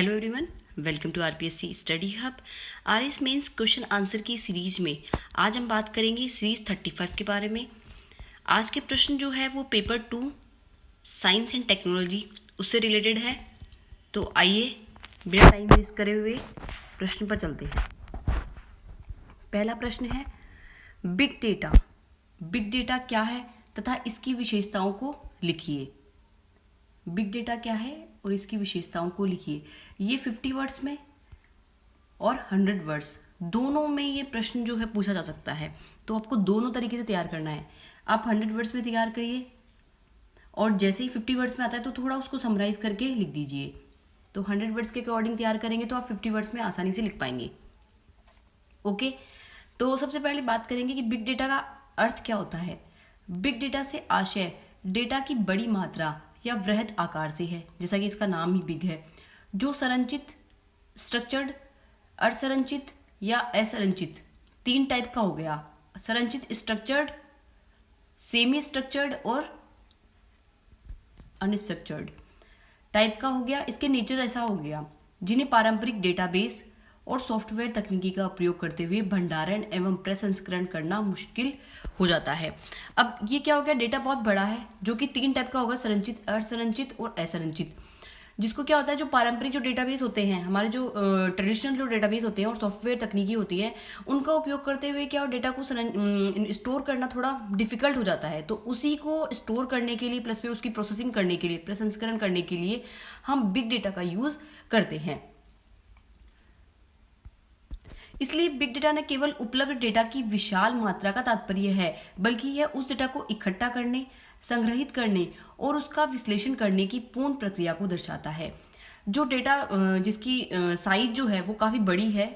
Hello everyone, welcome to RPSC study hub. RS mains question answer की series में आज हम बात करेंगे सीरीज 35 के बारे में। आज के प्रश्न जो है वो पेपर 2 साइंस एंड टेक्नोलॉजी उससे रिलेटेड है। तो आइए बिना टाइम वेस्ट करे हुए प्रश्न पर चलते हैं। पहला प्रश्न है, बिग डेटा। बिग डेटा क्या है तथा इसकी विशेषताओं को लिखिए। बिग डेटा क्या है और इसकी विशेषताओं को लिखिए। ये 50 वर्ड्स में और 100 वर्ड्स दोनों में ये प्रश्न जो है पूछा जा सकता है। तो आपको दोनों तरीके से तैयार करना है। आप 100 वर्ड्स में तैयार करिए और जैसे ही 50 वर्ड्स में आता है तो थोड़ा उसको समराइज करके लिख दीजिए। तो 100 वर्ड्स के अकॉर्डिंग तैयार करेंगे तो आप 50 वर्ड्स में आसानी से लिख पाएंगे। ओके, तो सबसे पहले बात करेंगे कि बिग डेटा का अर्थ क्या होता है। बिग डेटा से आशय डेटा की बड़ी मात्रा या वृहद आकार से है, जैसा कि इसका नाम ही बिग है, जो संरचित, स्ट्रक्चर्ड, असंरचित या असंरचित तीन टाइप का हो गया। संरचित, स्ट्रक्चर्ड, सेमी स्ट्रक्चर्ड और अनस्ट्रक्चर्ड टाइप का हो गया। इसके नेचर ऐसा हो गया जिन्हें पारंपरिक डेटाबेस और सॉफ्टवेयर तकनीकी का उपयोग करते हुए भंडारण एवं प्रसंस्करण करना मुश्किल हो जाता है। अब ये क्या हो गया, डेटा बहुत बड़ा है जो कि तीन टाइप का होगा, संरचित, असंरचित और असंरचित। जिसको क्या होता है, जो पारंपरिक जो डेटाबेस होते हैं, हमारे जो ट्रेडिशनल जो डेटाबेस होते हैं और सॉफ्टवेयर तकनीकी होती है, उनका उपयोग करते हुए क्या डेटा को स्टोर करना थोड़ा डिफिकल्ट हो जाता है। तो उसी को स्टोर करने के लिए प्लस में उसकी प्रोसेसिंग करने के लिए, प्रसंस्करण करने के लिए हम बिग डेटा का यूज करते हैं। इसलिए बिग डेटा न केवल उपलब्ध डेटा की विशाल मात्रा का तात्पर्य है, बल्कि यह उस डेटा को इकट्ठा करने, संग्रहित करने और उसका विश्लेषण करने की पूर्ण प्रक्रिया को दर्शाता है। जो डेटा जिसकी साइज जो है वो काफ़ी बड़ी है,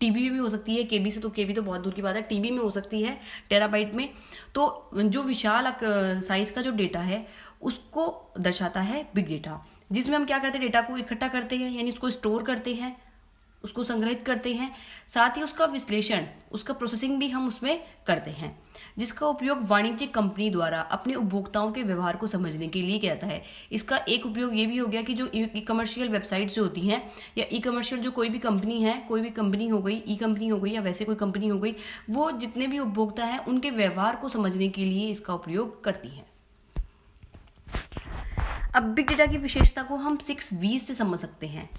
टीबी में भी हो सकती है, केबी से तो केबी तो बहुत दूर की बात है, टीबी में हो सकती है, टेराबाइट में। तो जो विशाल साइज का जो डेटा है उसको दर्शाता है बिग डेटा, जिसमें हम क्या करते हैं, डेटा को इकट्ठा करते हैं, यानी उसको स्टोर करते हैं, उसको संग्रहित करते हैं, साथ ही उसका विश्लेषण, उसका प्रोसेसिंग भी हम उसमें करते हैं, जिसका उपयोग वाणिज्यिक कंपनी द्वारा अपने उपभोक्ताओं के व्यवहार को समझने के लिए किया जाता है। इसका एक उपयोग ये भी हो गया कि जो ई कमर्शियल वेबसाइट्स जो होती हैं या ई कमर्शियल जो कोई भी कंपनी है, कोई भी कंपनी हो गई, ई कंपनी हो गई या वैसे कोई कंपनी हो गई, वो जितने भी उपभोक्ता हैं उनके व्यवहार को समझने के लिए इसका उपयोग करती हैं। अब बिग डेटा की विशेषता को हम 6 V's से समझ सकते हैं।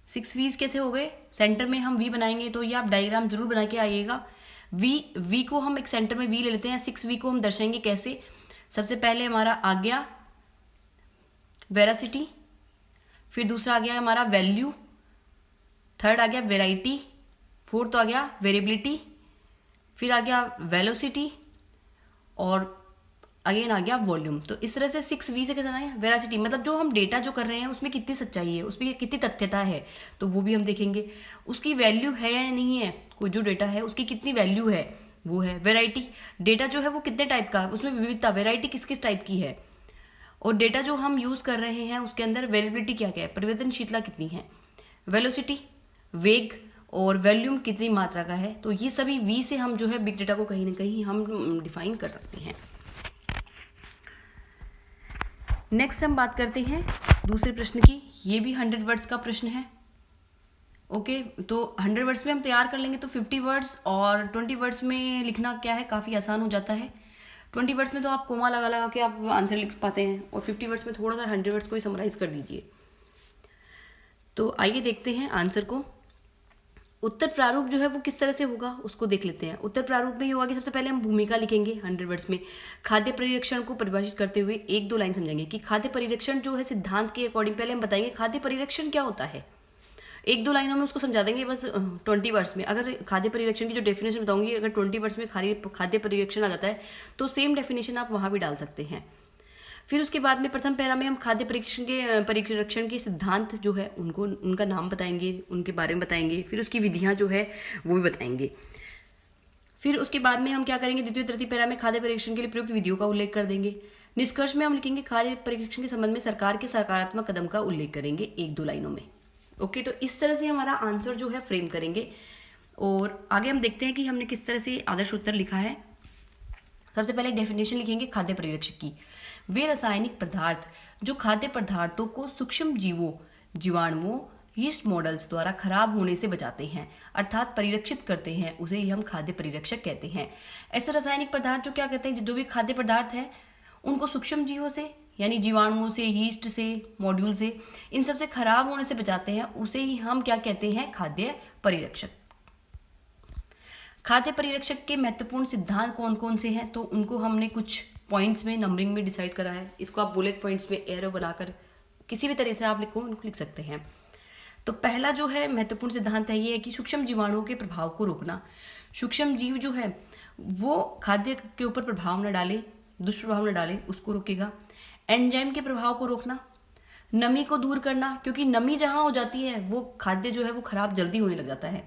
6 V's कैसे हो गए, सेंटर में हम V बनाएंगे, तो ये आप डायग्राम जरूर बना के आइएगा। V को हम एक सेंटर में V ले लेते हैं। 6 V को हम दर्शाएंगे कैसे। सबसे पहले हमारा आ गया वेरासिटी, फिर दूसरा आ गया हमारा वैल्यू, थर्ड आ गया वेराइटी, फोर्थ आ गया वेरिएबिलिटी, फिर आ गया वेलोसिटी और अगेन आ गया वॉल्यूम। तो इस तरह से 6 V से कैसे आए, वेरासिटी मतलब जो हम डेटा जो कर रहे हैं उसमें कितनी सच्चाई है, उसमें कितनी तथ्यता है, तो वो भी हम देखेंगे। उसकी वैल्यू है या नहीं है, कोई जो डेटा है उसकी कितनी वैल्यू है, वो है। वेराइटी, डेटा जो है वो कितने टाइप का है, उसमें विविधता, वेराइटी किस किस टाइप की है। और डेटा जो हम यूज कर रहे हैं उसके अंदर वेरिएबिलिटी क्या क्या है, परिवर्तनशीलता कितनी है। वेलोसिटी, वेग, और वॉल्यूम कितनी मात्रा का है। तो ये सभी V से हम जो है बिग डेटा को कहीं ना कहीं हम डिफाइन कर सकते हैं। नेक्स्ट हम बात करते हैं दूसरे प्रश्न की। ये भी 100 वर्ड्स का प्रश्न है। ओके, तो 100 वर्ड्स में हम तैयार कर लेंगे तो 50 वर्ड्स और 20 वर्ड्स में लिखना क्या है, काफ़ी आसान हो जाता है। 20 वर्ड्स में तो आप कोमा लगा लगा के आप आंसर लिख पाते हैं और 50 वर्ड्स में थोड़ा सा 100 वर्ड्स को ही समराइज कर दीजिए। तो आइए देखते हैं आंसर को। उत्तर प्रारूप जो है वो किस तरह से होगा उसको देख लेते हैं। उत्तर प्रारूप में ये होगा कि सबसे पहले हम भूमिका लिखेंगे 100 वर्ड्स में। खाद्य परिरक्षण को परिभाषित करते हुए 1-2 लाइन समझेंगे कि खाद्य परिरक्षण जो है सिद्धांत के अकॉर्डिंग पहले हम बताएंगे खाद्य परिरक्षण क्या होता है। 1-2 लाइनों में उसको समझा देंगे बस 20 वर्ड्स में। अगर खाद्य परिरक्षण की जो डेफिनेशन बताऊंगी, अगर 20 वर्ड्स में खाद्य परिरक्षण आ जाता है तो सेम डेफिनेशन आप वहाँ भी डाल सकते हैं। फिर उसके बाद में प्रथम पैरा में हम खाद्य परिरक्षण के सिद्धांत जो है उनको, उनका नाम बताएंगे, उनके बारे में बताएंगे, फिर उसकी विधियां जो है वो भी बताएंगे। फिर उसके बाद में हम क्या करेंगे, द्वितीय तृतीय पैरा में खाद्य परिरक्षण के लिए प्रयुक्त विधियों का उल्लेख कर देंगे। निष्कर्ष में हम लिखेंगे खाद्य परिरक्षण के संबंध में सरकार के सकारात्मक कदम का उल्लेख करेंगे 1-2 लाइनों में। ओके, तो इस तरह से हमारा आंसर जो है फ्रेम करेंगे। और आगे हम देखते हैं कि हमने किस तरह से आदर्श उत्तर लिखा है। सबसे पहले डेफिनेशन लिखेंगे खाद्य परिरक्षक की। वे रासायनिक पदार्थ जो खाद्य पदार्थों को सूक्ष्म जीवों, जीवाणुओं यीस्ट मॉडल्स द्वारा खराब होने से बचाते हैं अर्थात परिरक्षित करते हैं, उसे ही हम खाद्य परिरक्षक कहते हैं। ऐसे रासायनिक पदार्थ जो क्या कहते हैं, जो भी खाद्य पदार्थ है उनको सूक्ष्म जीवों से यानी जीवाणुओं से, यीस्ट से, मॉड्यूल से, इन सब से खराब होने से बचाते हैं, उसे ही हम क्या कहते हैं, खाद्य परिरक्षक। खाद्य परिरक्षक के महत्वपूर्ण सिद्धांत कौन कौन से हैं, तो उनको हमने कुछ पॉइंट्स में नंबरिंग में डिसाइड करा है। इसको आप बुलेट पॉइंट्स में एरो बनाकर किसी भी तरह से आप उनको लिख सकते हैं। तो पहला जो है महत्वपूर्ण सिद्धांत है ये है कि सूक्ष्म जीवाणुओं के प्रभाव को रोकना। सूक्ष्म जीव जो है वो खाद्य के ऊपर प्रभाव न डाले, दुष्प्रभाव न डाले, उसको रोकेगा। एंजाइम के प्रभाव को रोकना, नमी को दूर करना, क्योंकि नमी जहाँ हो जाती है वो खाद्य जो है वो खराब जल्दी होने लग जाता है।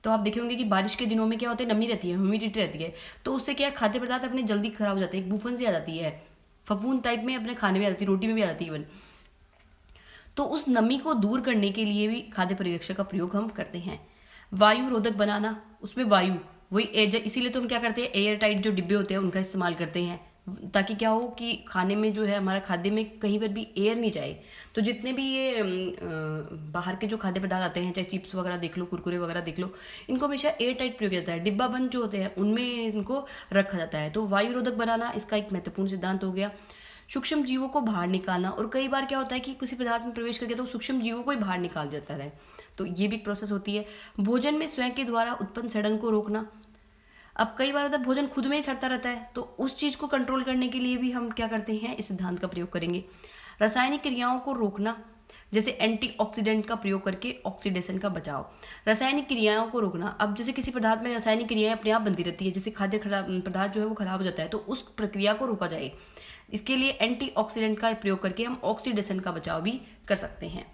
तो आप देखे होंगे कि बारिश के दिनों में क्या होता है, नमी रहती है, ह्यूमिडिटी रहती है, तो उससे क्या है, खाद्य पदार्थ अपने जल्दी खराब हो जाते हैं, बूफन सी आ जाती है, फफूंद टाइप में अपने खाने में आ जाती है, रोटी में भी आ जाती है इवन। तो उस नमी को दूर करने के लिए भी खाद्य परिरक्षक का प्रयोग हम करते हैं। वायु रोधक बनाना, उसमें वायु वही इसीलिए तो हम क्या करते हैं, एयर टाइट जो डिब्बे होते हैं उनका इस्तेमाल करते हैं, ताकि क्या हो कि खाने में जो है हमारा खाद्य में कहीं पर भी एयर नहीं जाए। तो जितने भी ये बाहर के जो खाद्य पदार्थ आते हैं, चाहे चिप्स वगैरह देख लो, कुरकुरे वगैरह देख लो, इनको हमेशा एयर टाइट प्रयोग किया जाता है, डिब्बा बंद जो होते हैं उनमें इनको रखा जाता है। तो वायु रोधक बनाना इसका एक महत्वपूर्ण सिद्धांत हो गया। सूक्ष्म जीवों को बाहर निकालना, और कई बार क्या होता है कि किसी पदार्थ में प्रवेश करके तो सूक्ष्म जीवों को ही बाहर निकाल जाता है, तो ये भी प्रोसेस होती है। भोजन में स्वयं के द्वारा उत्पन्न सड़न को रोकना। अब कई बार होता है भोजन खुद में ही सड़ता रहता है, तो उस चीज़ को कंट्रोल करने के लिए भी हम क्या करते हैं, इस सिद्धांत का प्रयोग करेंगे। रासायनिक क्रियाओं को रोकना, जैसे एंटीऑक्सीडेंट का प्रयोग करके ऑक्सीडेशन का बचाव। रासायनिक क्रियाओं को रोकना, अब जैसे किसी पदार्थ में रासायनिक क्रियाएं अपने आप बनती रहती है, जैसे खाद्य पदार्थ जो है वो खराब हो जाता है, तो उस प्रक्रिया को रोका जाए। इसके लिए एंटीऑक्सीडेंट का प्रयोग करके हम ऑक्सीडेशन का बचाव भी कर सकते हैं।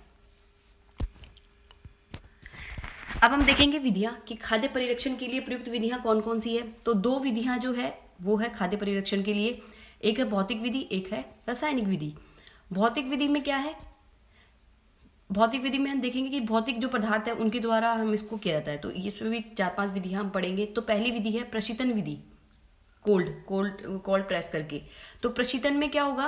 अब हम देखेंगे विधियां कि खाद्य परिरक्षण के लिए प्रयुक्त विधियां कौन कौन सी है। तो दो विधियां जो है वो है खाद्य परिरक्षण के लिए, एक है भौतिक विधि, एक है रासायनिक विधि। भौतिक विधि में क्या है, भौतिक विधि में हम देखेंगे कि भौतिक जो पदार्थ है उनके द्वारा हम इसको किया जाता है, तो इसमें भी 4-5 विधियां हम पढ़ेंगे। तो पहली विधि है प्रशीतन विधि, कोल्ड प्रेस करके। तो प्रशीतन में क्या होगा,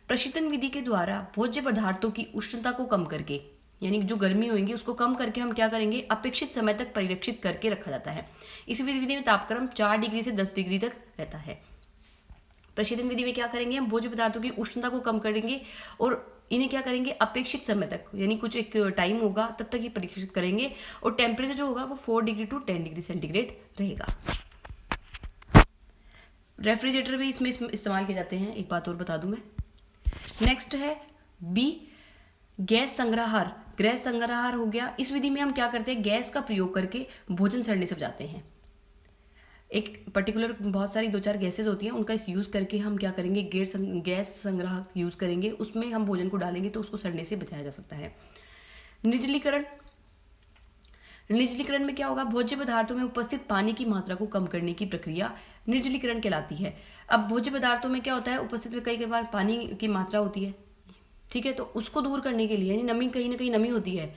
प्रशीतन विधि के द्वारा भोज्य पदार्थों की उष्णता को कम करके, यानी जो गर्मी होगी उसको कम करके हम क्या करेंगे, अपेक्षित समय तक परिरक्षित करके रखा जाता है। इस विधि में तापक्रम 4 डिग्री से 10 डिग्री तक रहता है। प्रशीतन विधि में क्या करेंगे, हम भोज्य पदार्थों की उष्णता को कम करेंगे और इन्हें क्या करेंगे, अपेक्षित समय तक, यानी कुछ एक टाइम होगा तब तक ही परीक्षित करेंगे, और टेम्परेचर जो होगा वो 4 डिग्री टू 10 डिग्री सेंटीग्रेड रहेगा। रेफ्रिजरेटर भी इसमें इस्तेमाल किए जाते हैं, एक बात और बता दूं मैं। नेक्स्ट है बी, गैस संग्रहार। गैस संग्रहार हो गया। इस विधि में हम क्या करते हैं, गैस का प्रयोग करके भोजन सड़ने से बचाते हैं। एक पर्टिकुलर बहुत सारी 2-4 गैसेज होती हैं, उनका यूज़ करके हम क्या करेंगे, गैस संग्रह यूज़ करेंगे, उसमें हम भोजन को डालेंगे तो उसको सड़ने से बचाया जा सकता है। निर्जलीकरण। निर्जलीकरण में क्या होगा, भोज्य पदार्थों में उपस्थित पानी की मात्रा को कम करने की प्रक्रिया निर्जलीकरण कहलाती है। अब भोज्य पदार्थों में क्या होता है, उपस्थित में कई बार पानी की मात्रा होती है, ठीक है, तो उसको दूर करने के लिए, यानी नमी, कहीं ना कहीं नमी होती है,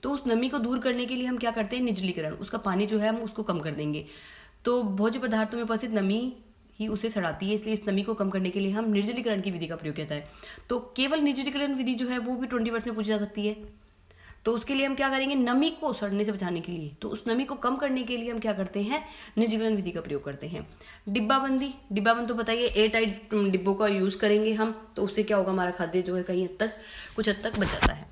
तो उस नमी को दूर करने के लिए हम क्या करते हैं, निर्जलीकरण, उसका पानी जो है हम उसको कम कर देंगे। तो भोज्य पदार्थों में उपस्थित नमी ही उसे सड़ाती है, इसलिए इस नमी को कम करने के लिए हम निर्जलीकरण की विधि का प्रयोग किया है। तो केवल निर्जलीकरण विधि जो है वो भी 20 वर्ड्स में पूछी जा सकती है। तो उसके लिए हम क्या करेंगे, नमी को सड़ने से बचाने के लिए, तो उस नमी को कम करने के लिए हम क्या करते हैं, निर्जलीकरण विधि का प्रयोग करते हैं। डिब्बाबंदी। डिब्बाबंद तो बताइए, एयर टाइट डिब्बों का यूज़ करेंगे हम, तो उससे क्या होगा, हमारा खाद्य जो है कहीं हद तक, कुछ हद तक बच जाता है।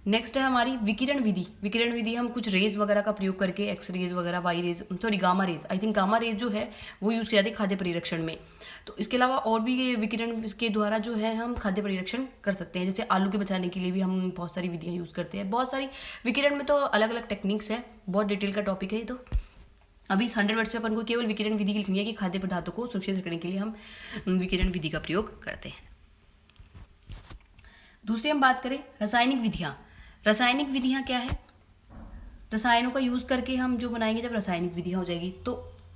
नेक्स्ट है हमारी विकिरण विधि। विकिरण विधि हम कुछ रेज वगैरह का प्रयोग करके, एक्स रेज वगैरह, Y rays, sorry gamma rays, I think gamma rays जो है वो यूज़ किया जाता है खाद्य परिरक्षण में। तो इसके अलावा और भी विकिरण के द्वारा जो है हम खाद्य परिरक्षण कर सकते हैं, जैसे आलू के बचाने के लिए भी हम बहुत सारी विधियाँ यूज़ करते हैं। बहुत सारी विकिरण में तो अलग अलग टेक्निक्स है, बहुत डिटेल का टॉपिक है। तो अभी इस 100 वर्ड्स में अपन को केवल विकिरण विधि लिखनी है कि खाद्य पदार्थों को सुरक्षित रखने के लिए हम विकिरण विधि का प्रयोग करते हैं। दूसरी हम बात करें रासायनिक विधियाँ। रासायनिक विधियाँ क्या है, रसायनों का यूज़ करके हम जो बनाएंगे जब रासायनिक विधियाँ हो जाएगी। तो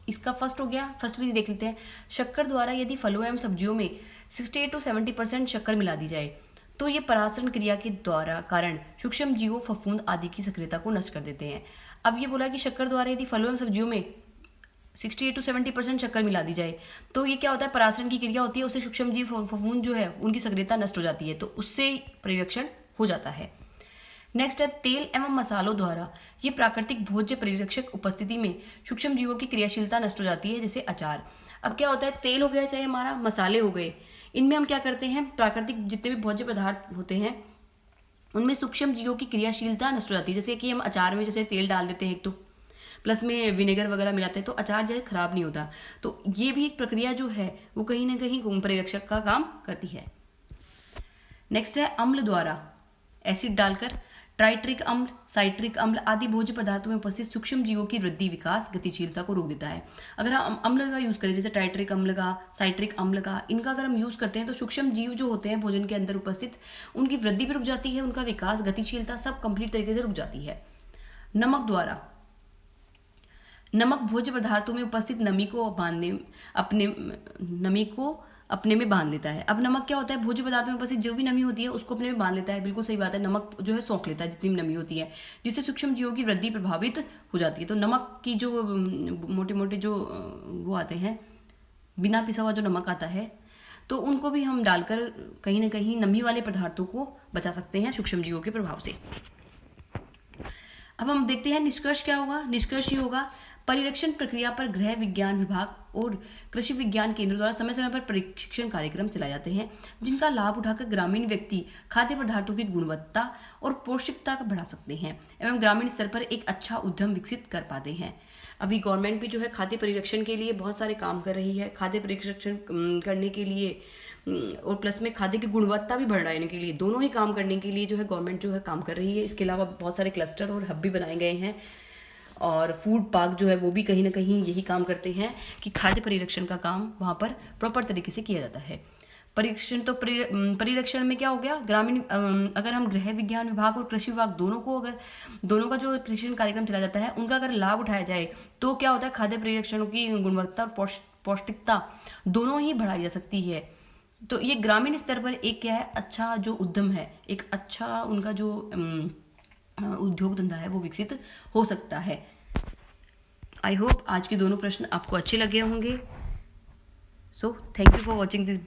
इसका फर्स्ट हो गया, फर्स्ट विधि देख लेते हैं। शक्कर द्वारा यदि फलों एवं सब्जियों में 68 to 70% शक्कर मिला दी जाए तो ये परासरण क्रिया के द्वारा कारण सूक्ष्म जीवों, फफूंद आदि की सक्रियता को नष्ट कर देते हैं। अब ये बोला कि शक्कर द्वारा यदि फलों एवं सब्जियों में 68 to 70% शक्कर मिला दी जाए तो ये क्या होता है, परासरण की क्रिया होती है, उससे सूक्ष्म जीव, फफूंद जो है उनकी सक्रियता नष्ट हो जाती है, तो उससे परिरक्षण हो जाता है। नेक्स्ट है तेल एवं मसालों द्वारा ये प्राकृतिक भोज्य परिरक्षक उपस्थिति में सूक्ष्म जीवों की क्रियाशीलता नष्ट हो जाती है, जैसे अचार। अब क्या होता है, तेल हो गया चाहे हमारा मसाले हो गए, इनमें हम क्या करते हैं, प्राकृतिक जितने भी भोज्य पदार्थ होते हैं उनमें सूक्ष्म जीवों की क्रियाशीलता नष्ट हो जाती है। जैसे कि हम अचार में जैसे तेल डाल देते हैं एक तो प्लस में विनेगर वगैरह मिलाते हैं तो अचार जो है खराब नहीं होता। तो ये भी एक प्रक्रिया जो है वो कहीं ना कहीं परिरक्षक का काम करती है। नेक्स्ट है अम्ल द्वारा एसिड डालकर ट्राइट्रिक अम्ल, साइट्रिक अम्ल आदि भोज्य पदार्थों में उपस्थित सूक्ष्म जीवों की वृद्धि, विकास, गतिशीलता को रोक देता है। अगर हम अम्ल का यूज़ करें जैसे ट्राइट्रिक अम्ल का, साइट्रिक अम्ल का, इनका अगर हम यूज़ करते हैं तो सूक्ष्म जीव जो होते हैं भोजन के अंदर उपस्थित उनकी वृद्धि भी रुक जाती है, उनका विकास, गतिशीलता सब कंप्लीट तरीके से रुक जाती है। नमक द्वारा नमक भोज्य पदार्थों में उपस्थित नमी को अपने में बांध लेता है। अब नमक क्या होता है, भोज्य पदार्थों में उपस्थित जो भी नमी होती है उसको अपने में बांध लेता है। बिल्कुल सही बात है, नमक जो है सोख लेता है जितनी भी नमी होती है, जिससे सूक्ष्म जीवों की वृद्धि प्रभावित हो जाती है। तो नमक की जो मोटे मोटे जो वो आते हैं, बिना पिसा हुआ जो नमक आता है, तो उनको भी हम डालकर कहीं ना कहीं नमी वाले पदार्थों को बचा सकते हैं सूक्ष्म जीवों के प्रभाव से। अब हम देखते हैं निष्कर्ष क्या होगा। निष्कर्ष ये होगा, परिरक्षण प्रक्रिया पर गृह विज्ञान विभाग और कृषि विज्ञान केंद्र द्वारा समय समय पर प्रशिक्षण कार्यक्रम चलाए जाते हैं, जिनका लाभ उठाकर ग्रामीण व्यक्ति खाद्य पदार्थों की गुणवत्ता और पौष्टिकता को बढ़ा सकते हैं एवं ग्रामीण स्तर पर एक अच्छा उद्यम विकसित कर पाते हैं। अभी गवर्नमेंट भी जो है खाद्य परिरक्षण के लिए बहुत सारे काम कर रही है। खाद्य परिरक्षण करने के लिए और प्लस में खाद्य की गुणवत्ता भी बढ़ाने के लिए, दोनों ही काम करने के लिए जो है गवर्नमेंट जो है काम कर रही है। इसके अलावा बहुत सारे क्लस्टर और हब भी बनाए गए हैं और फूड पार्क जो है वो भी कहीं ना कहीं यही काम करते हैं कि खाद्य परिरक्षण का काम वहाँ पर प्रॉपर तरीके से किया जाता है। परिरक्षण तो परिरक्षण में क्या हो गया, ग्रामीण अगर हम गृह विज्ञान विभाग और कृषि विभाग दोनों का जो प्रशिक्षण कार्यक्रम चलाया जाता है उनका अगर लाभ उठाया जाए तो क्या होता है, खाद्य परिरक्षण की गुणवत्ता और पौष्टिकता दोनों ही बढ़ाई जा सकती है। तो ये ग्रामीण स्तर पर एक क्या है, अच्छा जो उद्यम है, एक अच्छा उनका जो उद्योग धंधा है वो विकसित हो सकता है। आई होप आज के दोनों प्रश्न आपको अच्छे लगे होंगे। So thank you for watching this